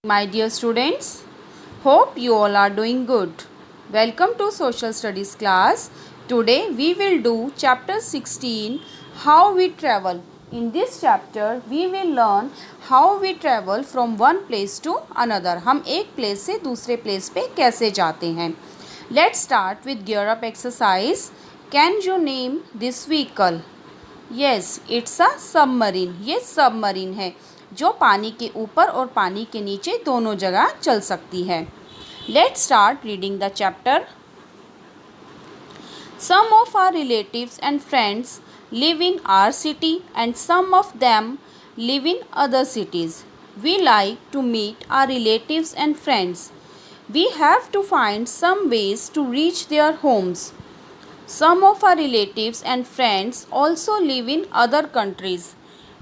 My dear students, hope you all are doing good. Welcome to Social Studies class. Today we will do chapter 16, How we travel. In this chapter we will learn how we travel from one place to another. हम एक place से दूसरे place पे कैसे जाते हैं. Let's start with gear up exercise. Can you name this vehicle? Yes, it's a submarine. ये submarine है जो पानी के ऊपर और पानी के नीचे दोनों जगह चल सकती है. Let's start reading the chapter. Some of our relatives and friends live in our city and some of them live in other cities. We like to meet our relatives and friends. We have to find some ways to reach their homes. Some of our relatives and friends also live in other countries.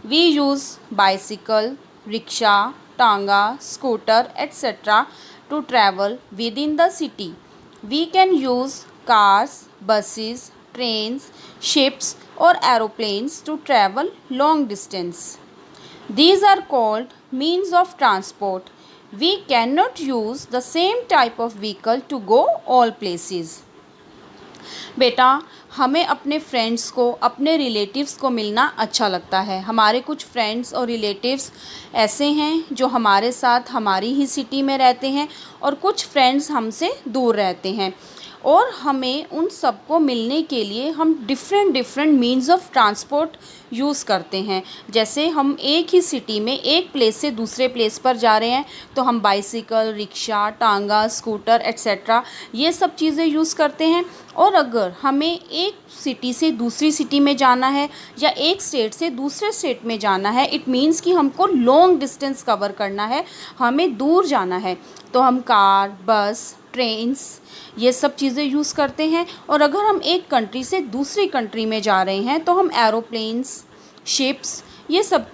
We use bicycle, rickshaw, tanga, scooter, etc. to travel within the city. We can use cars, buses, trains, ships or aeroplanes to travel long distance. These are called means of transport. We cannot use the same type of vehicle to go all places. बेटा, हमें अपने friends को, अपने relatives को मिलना अच्छा लगता है. हमारे कुछ फ्रेंड्स और रिलेटिव्स ऐसे हैं जो हमारे साथ हमारी ही सिटी में रहते हैं और कुछ फ्रेंड्स हमसे दूर रहते हैं और हमें उन सबको मिलने के लिए हम different means of transport use करते हैं. जैसे हम एक ही सिटी में एक प्लेस से दूसरे प्लेस पर जा रहे हैं तो हम बाइसिकल, रिक्शा, टांगा, स्कूटर एट्सेट्रा ये सब चीज़ें यूज़ करते हैं. और अगर हमें एक सिटी से दूसरी सिटी में जाना है या एक स्टेट से दूसरे स्टेट में जाना है, इट मीन्स कि हमको लॉन्ग डिस्टेंस कवर करना है, हमें दूर जाना है, तो हम कार, बस, ट्रेन्स ये सब चीज़ें यूज़ करते हैं. और अगर हम एक कंट्री से दूसरी कंट्री में जा रहे हैं तो हम एरोप्लेन्स, शिप्स ये सब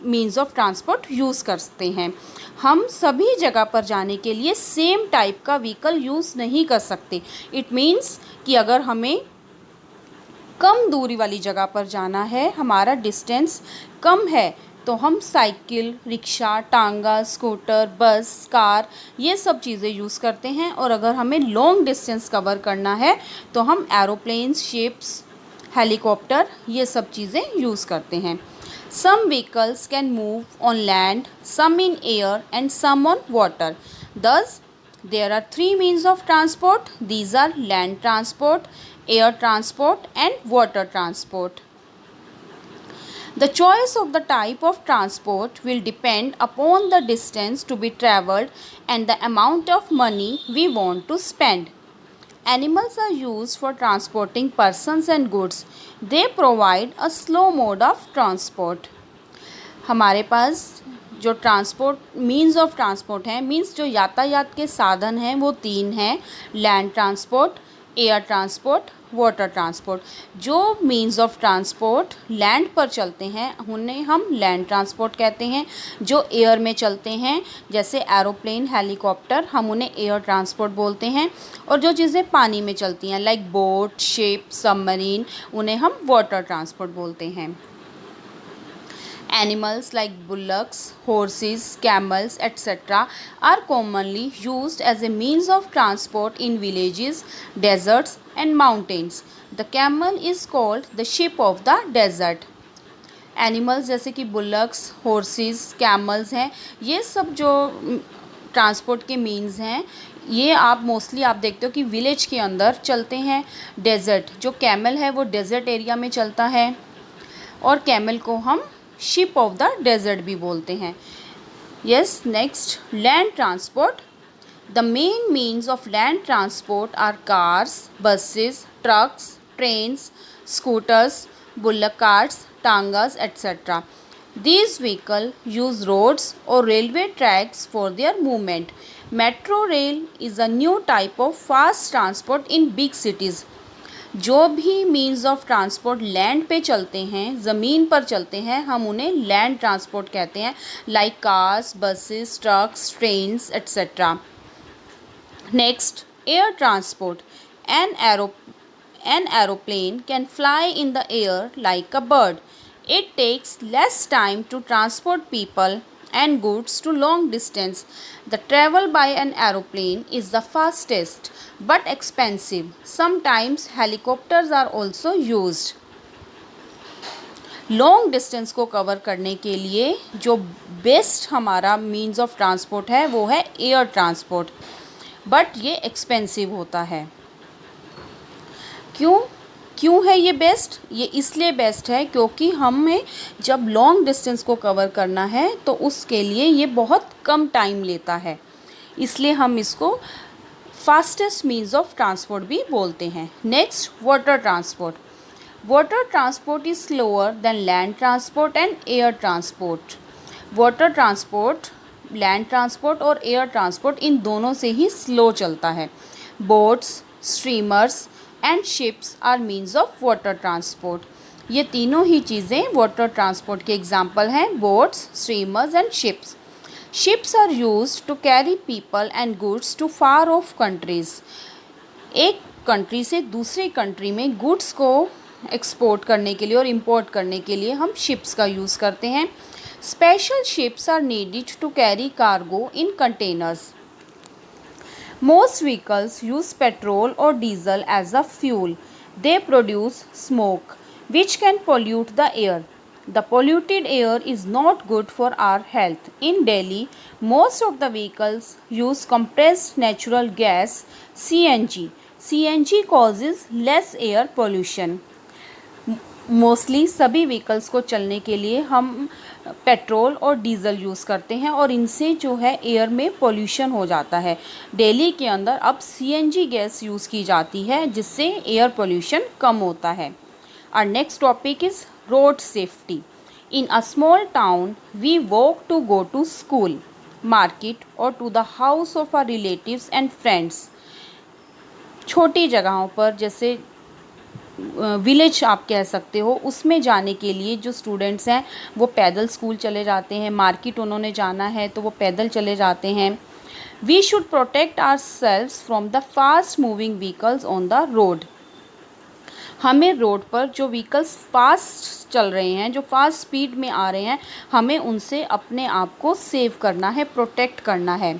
मीन्स ऑफ ट्रांसपोर्ट यूज़ करते हैं. हम सभी जगह पर जाने के लिए सेम टाइप का व्हीकल यूज़ नहीं कर सकते. इट मीन्स कि अगर हमें कम दूरी वाली जगह पर जाना है, हमारा डिस्टेंस कम है, तो हम साइकिल, रिक्शा, टांगा, स्कूटर, बस, कार ये सब चीज़ें यूज़ करते हैं. और अगर हमें लॉन्ग डिस्टेंस कवर करना है तो हम एरोप्लेन्स, शिप्स, हेलीकॉप्टर ये सब चीज़ें यूज़ करते हैं. Some vehicles can move on land, some in air and some on water. Thus, there are three means of transport. These are land transport, air transport and water transport. The choice of the type of transport will depend upon the distance to be travelled and the amount of money we want to spend. Animals are used for transporting persons and goods. They provide a slow mode of transport. हमारे पास जो transport means of transport हैं, means जो यातायात के साधन हैं वो तीन हैं: land transport, air transport, water transport. जो मीन्स ऑफ ट्रांसपोर्ट लैंड पर चलते हैं उन्हें हम लैंड ट्रांसपोर्ट कहते हैं. जो एयर में चलते हैं जैसे एरोप्लेन, हेलीकॉप्टर, हम उन्हें एयर ट्रांसपोर्ट बोलते हैं. और जो चीज़ें पानी में चलती हैं लाइक बोट, शिप, सबमरीन, उन्हें हम वाटर ट्रांसपोर्ट बोलते हैं. Animals like bullocks, horses, camels, etc. are commonly used as a means of transport in villages, deserts and mountains. The camel is called the sheep of the desert. Animals जैसे कि bullocks, horses, camels हैं, ये सब जो transport के means हैं ये आप मोस्टली आप देखते हो कि विलेज के अंदर चलते हैं. डेजर्ट, जो कैमल है वो डेजर्ट एरिया में चलता है और कैमल को हम शिप ऑफ द डेजर्ट भी बोलते हैं. Yes, next, land transport. The main means of land transport are cars, buses, trucks, trains, scooters, bullock carts, tongas etcetera. These vehicles use roads or railway tracks for their movement. Metro rail is a new type of fast transport in big cities. जो भी means of transport land पे चलते हैं, ज़मीन पर चलते हैं, हम उन्हें लैंड ट्रांसपोर्ट कहते हैं, like cars, buses, trucks, trains etcetera. Next, air transport. An aeroplane can fly in the air like a bird. It takes less time to transport people and goods to long distance. The travel by an aeroplane is the fastest but expensive. Sometimes helicopters are also used. Long distance को cover करने के लिए जो best हमारा means of transport है वो है air transport, but ये एक्सपेंसिव होता है। क्यों है ये बेस्ट? ये इसलिए बेस्ट है क्योंकि हमें जब लॉन्ग डिस्टेंस को कवर करना है तो उसके लिए ये बहुत कम टाइम लेता है, इसलिए हम इसको फास्टेस्ट मीन्स ऑफ ट्रांसपोर्ट भी बोलते हैं। Next, water transport. Water transport is slower than land transport and air transport. Water transport, land transport और एयर ट्रांसपोर्ट इन दोनों से ही स्लो चलता है। Boats, streamers and ships are means of water transport. ये तीनों ही चीज़ें वाटर ट्रांसपोर्ट के एग्जाम्पल हैं, boats, streamers and ships. Ships are used to carry people and goods to far off countries. एक कंट्री से दूसरी कंट्री में गुड्स को एक्सपोर्ट करने के लिए और इंपोर्ट करने के लिए हम शिप्स का यूज़ करते हैं। Special ships are needed to carry cargo in containers. Most vehicles use petrol or diesel as a fuel. They produce smoke, which can pollute the air. The polluted air is not good for our health. In Delhi, most of the vehicles use compressed natural gas (CNG). CNG causes less air pollution. Mostly सभी vehicles को चलने के लिए हम petrol और diesel use करते हैं और इनसे जो है एयर में पोल्यूशन हो जाता है। दिल्ली के अंदर अब सीएनजी गैस यूज़ की जाती है जिससे एयर पोल्यूशन कम होता है। Our next topic is road safety. In a small town we walk to go to school, market और to the house of our relatives and friends. छोटी जगहों पर जैसे विलेज आप कह सकते हो, उसमें जाने के लिए जो स्टूडेंट्स हैं वो पैदल स्कूल चले जाते हैं, मार्केट उन्होंने जाना है तो वो पैदल चले जाते हैं। We should protect ourselves from the fast moving vehicles on the road. हमें रोड पर जो व्हीकल्स फास्ट चल रहे हैं, जो फास्ट स्पीड में आ रहे हैं, हमें उनसे अपने आप को सेव करना है, प्रोटेक्ट करना है।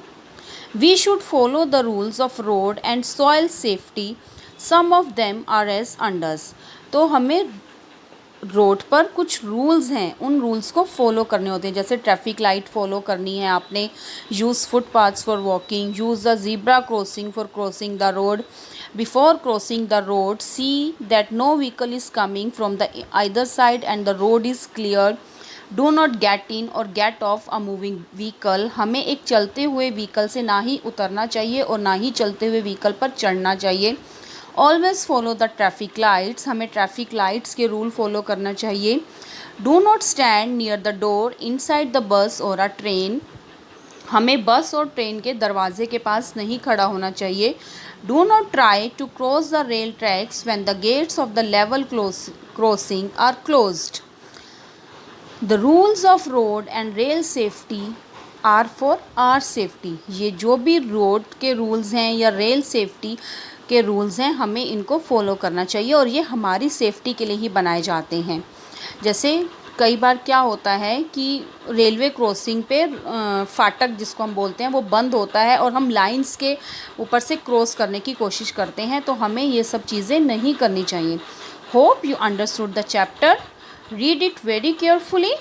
We should follow the rules of road and soil safety. Some of them are as unders. तो हमें रोड पर कुछ रूल्स हैं, उन रूल्स को फॉलो करने होते हैं, जैसे ट्रैफिक लाइट फॉलो करनी है आपने, use footpaths for walking, use the zebra crossing for crossing the road, before crossing the road see that no vehicle is coming from the either side and the road is clear. Do not get in और get off a moving vehicle. हमें एक चलते हुए vehicle से ना ही उतरना चाहिए और ना ही चलते हुए व्हीकल पर चढ़ना चाहिए। Always follow the traffic lights. हमें ट्रैफिक लाइट्स के रूल फॉलो करना चाहिए। Do not stand near the door inside the bus और अ ट्रेन। हमें बस और ट्रेन के दरवाजे के पास नहीं खड़ा होना चाहिए। Do not try to cross the rail tracks when the gates of the level crossing are closed. The rules of road and rail safety are for our safety. ये जो भी रोड के रूल्स हैं या रेल सेफ्टी के rules हैं, हमें इनको फॉलो करना चाहिए और ये हमारी सेफ्टी के लिए ही बनाए जाते हैं। जैसे कई बार क्या होता है कि रेलवे क्रॉसिंग पे फाटक जिसको हम बोलते हैं वो बंद होता है और हम लाइंस के ऊपर से क्रॉस करने की कोशिश करते हैं, तो हमें ये सब चीज़ें नहीं करनी चाहिए। Hope you understood the chapter. Read it very carefully.